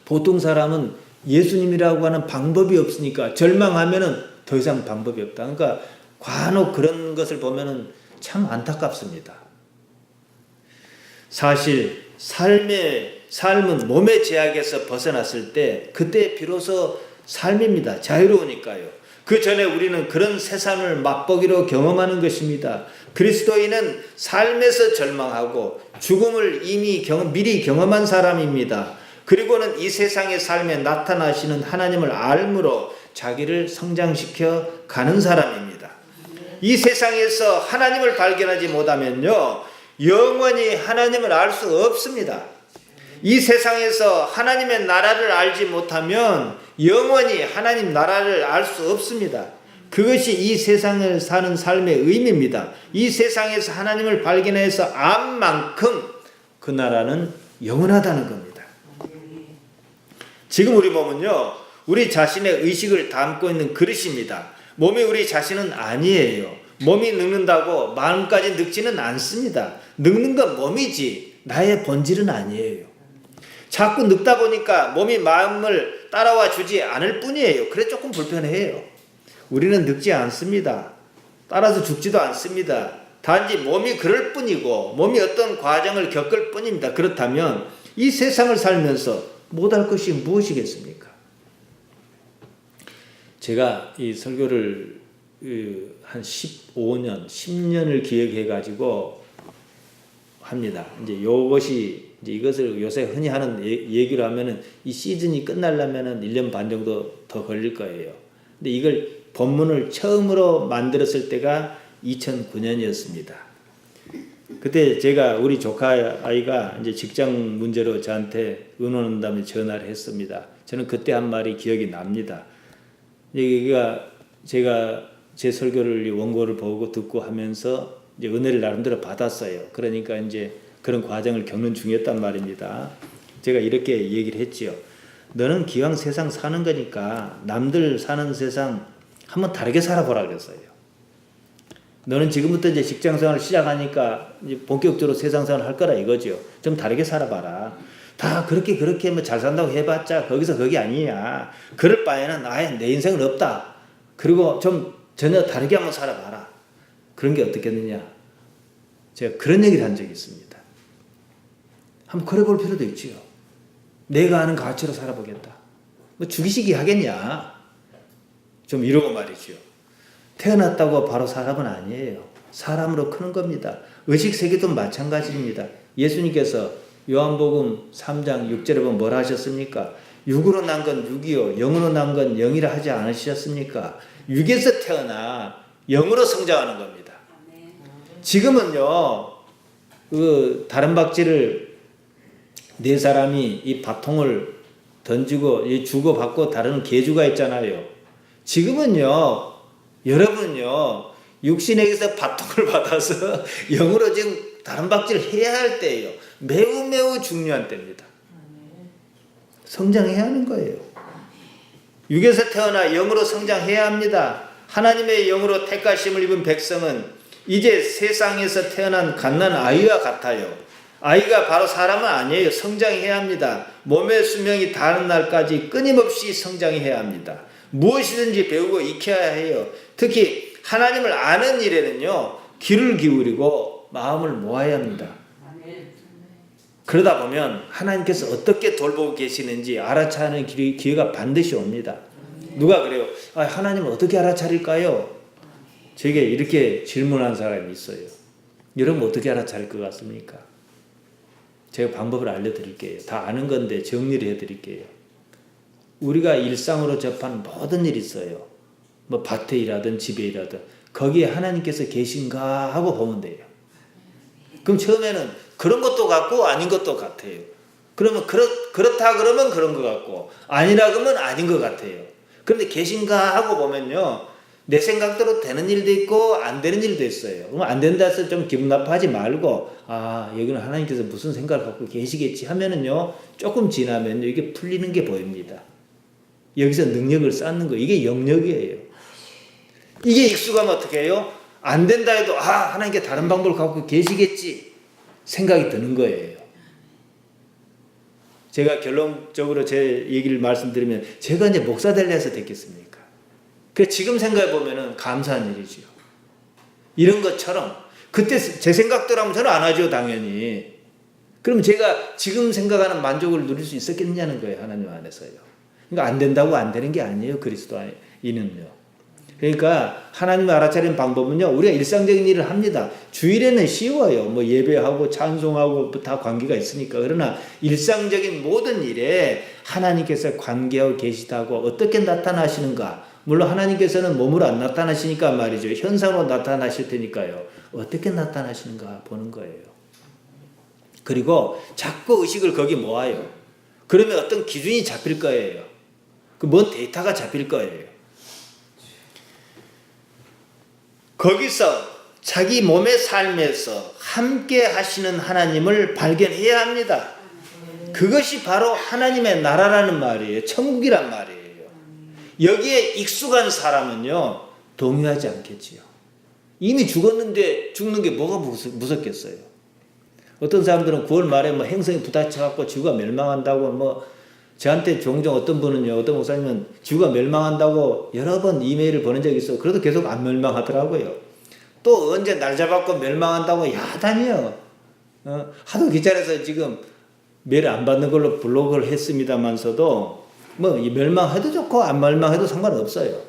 보통 사람은 예수님이라고 하는 방법이 없으니까 절망하면은 더 이상 방법이 없다. 그러니까 간혹 그런 것을 보면은 참 안타깝습니다. 사실 삶은 몸의 제약에서 벗어났을 때 그때 비로소 삶입니다. 자유로우니까요. 그 전에 우리는 그런 세상을 맛보기로 경험하는 것입니다. 그리스도인은 삶에서 절망하고 죽음을 이미 미리 경험한 사람입니다. 그리고는 이 세상의 삶에 나타나시는 하나님을 알므로 자기를 성장시켜 가는 사람입니다. 이 세상에서 하나님을 발견하지 못하면요, 영원히 하나님을 알 수 없습니다. 이 세상에서 하나님의 나라를 알지 못하면 영원히 하나님 나라를 알 수 없습니다. 그것이 이 세상을 사는 삶의 의미입니다. 이 세상에서 하나님을 발견해서 안 만큼 그 나라는 영원하다는 겁니다. 지금 우리 몸은요, 우리 자신의 의식을 담고 있는 그릇입니다. 몸이 우리 자신은 아니에요. 몸이 늙는다고 마음까지 늙지는 않습니다. 늙는 건 몸이지 나의 본질은 아니에요. 자꾸 늙다 보니까 몸이 마음을 따라와 주지 않을 뿐이에요. 그래 조금 불편해요. 우리는 늙지 않습니다. 따라서 죽지도 않습니다. 단지 몸이 그럴 뿐이고 몸이 어떤 과정을 겪을 뿐입니다. 그렇다면 이 세상을 살면서 못할 것이 무엇이겠습니까? 제가 이 설교를 한 15년, 10년을 기획해가지고 합니다. 이제 이것을 요새 흔히 하는 얘기로 하면은 이 시즌이 끝나려면은 1년 반 정도 더 걸릴 거예요. 근데 이걸 본문을 처음으로 만들었을 때가 2009년이었습니다. 그때 제가 우리 조카 아이가 이제 직장 문제로 저한테 의논한다며 전화를 했습니다. 저는 그때 한 말이 기억이 납니다. 여기가 제가 제 설교를 원고를 보고 듣고 하면서 이제 은혜를 나름대로 받았어요. 그러니까 이제 그런 과정을 겪는 중이었단 말입니다. 제가 이렇게 얘기를 했지요. 너는 기왕 세상 사는 거니까 남들 사는 세상 한번 다르게 살아보라 그랬어요. 너는 지금부터 이제 직장 생활을 시작하니까 이제 본격적으로 세상 생활을 할 거라 이거죠. 좀 다르게 살아봐라. 다 그렇게 뭐 잘 산다고 해봤자 거기서 거기 아니냐. 그럴 바에는 아예 내 인생은 없다. 그리고 좀 전혀 다르게 한번 살아봐라. 그런 게 어떻겠느냐. 제가 그런 얘기를 한 적이 있습니다. 한번 그래 볼 필요도 있지요. 내가 아는 가치로 살아보겠다. 뭐 죽이시기 하겠냐. 좀 이러고 말이죠. 태어났다고 바로 사람은 아니에요. 사람으로 크는 겁니다. 의식세계도 마찬가지입니다. 예수님께서 요한복음 3장 6절에 보면 뭐라 하셨습니까? 육으로 난 건 육이요 영으로 난 건 영이라 하지 않으셨습니까? 육에서 태어나 영으로 성장하는 겁니다. 지금은요, 다른 박쥐를 네 사람이 이 바통을 던지고 주고받고 다른 계주가 있잖아요. 지금은요, 여러분은요, 육신에게서 바통을 받아서 영으로 지금 다른 박쥐를 해야 할 때예요. 매우 중요한 때입니다. 성장해야 하는 거예요. 육에서 태어나 영으로 성장해야 합니다. 하나님의 영으로 택하심을 입은 백성은 이제 세상에서 태어난 갓난 아이와 같아요. 아이가 바로 사람은 아니에요. 성장해야 합니다. 몸의 수명이 닿는 날까지 끊임없이 성장해야 합니다. 무엇이든지 배우고 익혀야 해요. 특히 하나님을 아는 일에는요, 귀를 기울이고 마음을 모아야 합니다. 그러다 보면 하나님께서 어떻게 돌보고 계시는지 알아차리는 기회가 반드시 옵니다. 누가 그래요? 하나님은 어떻게 알아차릴까요? 제게 이렇게 질문한 사람이 있어요. 여러분 어떻게 알아차릴 것 같습니까? 제가 방법을 알려드릴게요. 다 아는 건데 정리를 해드릴게요. 우리가 일상으로 접하는 모든 일이 있어요. 뭐 밭에 일하든 집에 일하든 거기에 하나님께서 계신가 하고 보면 돼요. 그럼 처음에는 그런 것도 같고 아닌 것도 같아요. 그러면 그렇다 그러면 그런 것 같고 아니라 그러면 아닌 것 같아요. 그런데 계신가 하고 보면요, 내 생각대로 되는 일도 있고 안 되는 일도 있어요. 그럼 안 된다 해서 좀 기분 나빠하지 말고, 아, 여기는 하나님께서 무슨 생각을 갖고 계시겠지 하면은요, 조금 지나면요, 이게 풀리는 게 보입니다. 여기서 능력을 쌓는 거, 이게 영역이에요. 이게 익숙하면 어떻게 해요? 안 된다 해도, 아, 하나님께 다른 방법을 갖고 계시겠지 생각이 드는 거예요. 제가 결론적으로 제 얘기를 말씀드리면, 제가 이제 목사 되려 해서 됐겠습니까? 그 지금 생각해 보면은 감사한 일이죠. 이런 것처럼 그때 제 생각대로 하면 저는 안 하죠, 당연히. 그럼 제가 지금 생각하는 만족을 누릴 수 있었겠느냐는 거예요, 하나님 안에서요. 그러니까 안 된다고 안 되는 게 아니에요, 그리스도인은요. 그러니까 하나님을 알아차리는 방법은요, 우리가 일상적인 일을 합니다. 주일에는 쉬워요. 뭐 예배하고 찬송하고 다 관계가 있으니까. 그러나 일상적인 모든 일에 하나님께서 관계하고 계시다고 어떻게 나타나시는가? 물론 하나님께서는 몸으로 안 나타나시니까 말이죠. 현상으로 나타나실 테니까요. 어떻게 나타나시는가 보는 거예요. 그리고 자꾸 의식을 거기 모아요. 그러면 어떤 기준이 잡힐 거예요. 그 뭔 데이터가 잡힐 거예요. 거기서 자기 몸의 삶에서 함께 하시는 하나님을 발견해야 합니다. 그것이 바로 하나님의 나라라는 말이에요. 천국이란 말이에요. 여기에 익숙한 사람은요, 동요하지 않겠지요. 이미 죽었는데 죽는 게 뭐가 무섭겠어요. 어떤 사람들은 9월 말에 뭐 행성이 부딪혀갖고 지구가 멸망한다고, 뭐 저한테 종종 어떤 분은요, 어떤 목사님은 지구가 멸망한다고 여러 번 이메일을 보낸 적이 있어요. 그래도 계속 안 멸망하더라고요. 또 언제 날 잡았고 멸망한다고 야단이요. 하도 귀찮아서 지금 메일 안 받는 걸로 블록을 했습니다만서도 뭐 멸망해도 좋고 안 멸망해도 상관없어요.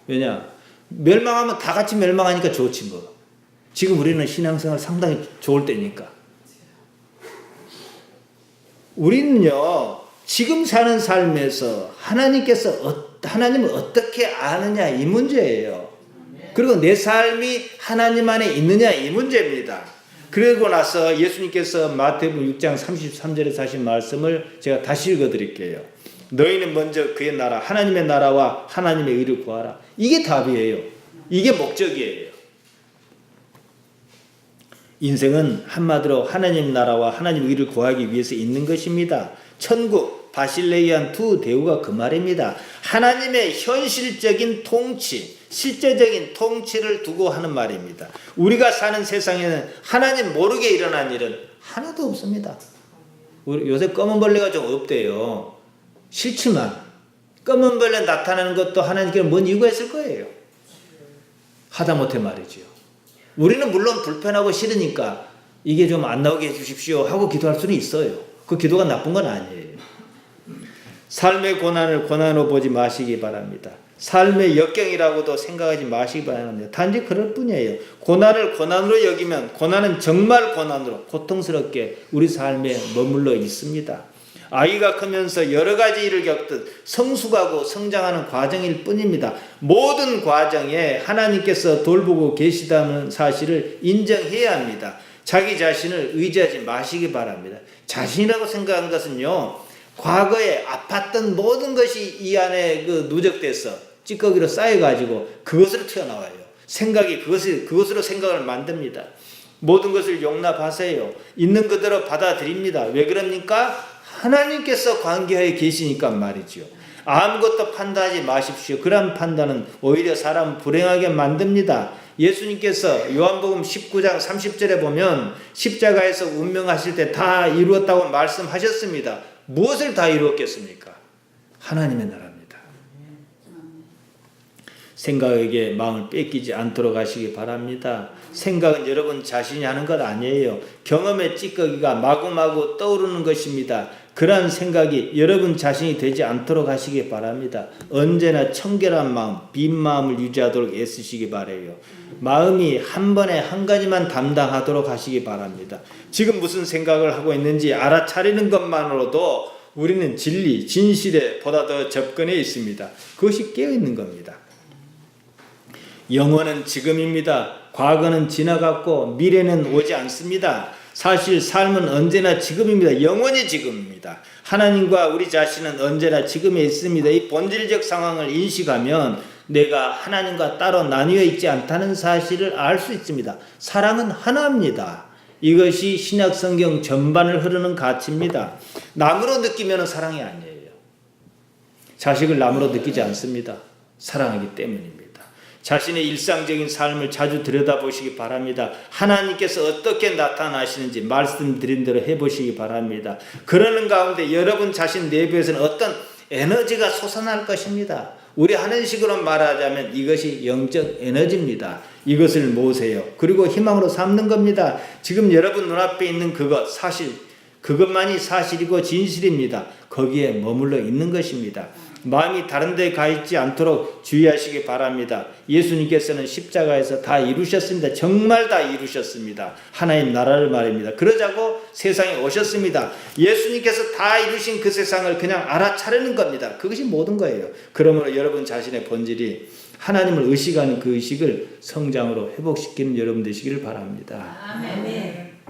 왜냐? 멸망하면 다 같이 멸망하니까 좋지 뭐. 지금 우리는 신앙생활 상당히 좋을 때니까. 우리는요, 지금 사는 삶에서 하나님을 어떻게 아느냐 이 문제예요. 그리고 내 삶이 하나님 안에 있느냐 이 문제입니다. 그러고 나서 예수님께서 마태복음 6장 33절에서 하신 말씀을 제가 다시 읽어드릴게요. 너희는 먼저 그의 나라, 하나님의 나라와 하나님의 의를 구하라. 이게 답이에요. 이게 목적이에요. 인생은 한마디로 하나님 나라와 하나님 의를 구하기 위해서 있는 것입니다. 천국, 바실레이안 두 대우가 그 말입니다. 하나님의 현실적인 통치, 실제적인 통치를 두고 하는 말입니다. 우리가 사는 세상에는 하나님 모르게 일어난 일은 하나도 없습니다. 요새 검은 벌레가 좀 없대요. 싫지만 검은 벌레 나타나는 것도 하나님께 뭔 이유가 있을 거예요. 하다못해 말이죠. 우리는 물론 불편하고 싫으니까 이게 좀 안 나오게 해주십시오 하고 기도할 수는 있어요. 그 기도가 나쁜 건 아니에요. 삶의 고난을 고난으로 보지 마시기 바랍니다. 삶의 역경이라고도 생각하지 마시기 바랍니다. 단지 그럴 뿐이에요. 고난을 고난으로 여기면 고난은 정말 고난으로 고통스럽게 우리 삶에 머물러 있습니다. 아이가 크면서 여러 가지 일을 겪듯 성숙하고 성장하는 과정일 뿐입니다. 모든 과정에 하나님께서 돌보고 계시다는 사실을 인정해야 합니다. 자기 자신을 의지하지 마시기 바랍니다. 자신이라고 생각한 것은요, 과거에 아팠던 모든 것이 이 안에 누적돼서 찌꺼기로 쌓여가지고 그것으로 튀어나와요. 생각이 그것으로 생각을 만듭니다. 모든 것을 용납하세요. 있는 그대로 받아들입니다. 왜 그럽니까? 하나님께서 관계하에 계시니까 말이죠. 아무것도 판단하지 마십시오. 그런 판단은 오히려 사람을 불행하게 만듭니다. 예수님께서 요한복음 19장 30절에 보면 십자가에서 운명하실 때 다 이루었다고 말씀하셨습니다. 무엇을 다 이루었겠습니까? 하나님의 나라입니다. 생각에게 마음을 뺏기지 않도록 하시기 바랍니다. 생각은 여러분 자신이 하는 것 아니에요. 경험의 찌꺼기가 마구마구 떠오르는 것입니다. 그러한 생각이 여러분 자신이 되지 않도록 하시기 바랍니다. 언제나 청결한 마음, 빈 마음을 유지하도록 애쓰시기 바라요. 마음이 한 번에 한 가지만 담당하도록 하시기 바랍니다. 지금 무슨 생각을 하고 있는지 알아차리는 것만으로도 우리는 진리, 진실에 보다 더 접근해 있습니다. 그것이 깨어 있는 겁니다. 영원은 지금입니다. 과거는 지나갔고 미래는 오지 않습니다. 사실 삶은 언제나 지금입니다. 영원히 지금입니다. 하나님과 우리 자신은 언제나 지금에 있습니다. 이 본질적 상황을 인식하면 내가 하나님과 따로 나뉘어 있지 않다는 사실을 알 수 있습니다. 사랑은 하나입니다. 이것이 신약 성경 전반을 흐르는 가치입니다. 남으로 느끼면 사랑이 아니에요. 자식을 남으로 느끼지 않습니다. 사랑하기 때문입니다. 자신의 일상적인 삶을 자주 들여다보시기 바랍니다. 하나님께서 어떻게 나타나시는지 말씀드린 대로 해보시기 바랍니다. 그러는 가운데 여러분 자신 내부에서는 어떤 에너지가 솟아날 것입니다. 우리 하는 식으로 말하자면 이것이 영적 에너지입니다. 이것을 모으세요. 그리고 희망으로 삼는 겁니다. 지금 여러분 눈앞에 있는 그것만이 사실이고 진실입니다. 거기에 머물러 있는 것입니다. 마음이 다른 데 가 있지 않도록 주의하시기 바랍니다. 예수님께서는 십자가에서 다 이루셨습니다. 정말 다 이루셨습니다. 하나님 나라를 말입니다. 그러자고 세상에 오셨습니다. 예수님께서 다 이루신 그 세상을 그냥 알아차리는 겁니다. 그것이 모든 거예요. 그러므로 여러분 자신의 본질이 하나님을 의식하는 그 의식을 성장으로 회복시키는 여러분 되시기를 바랍니다. 아멘.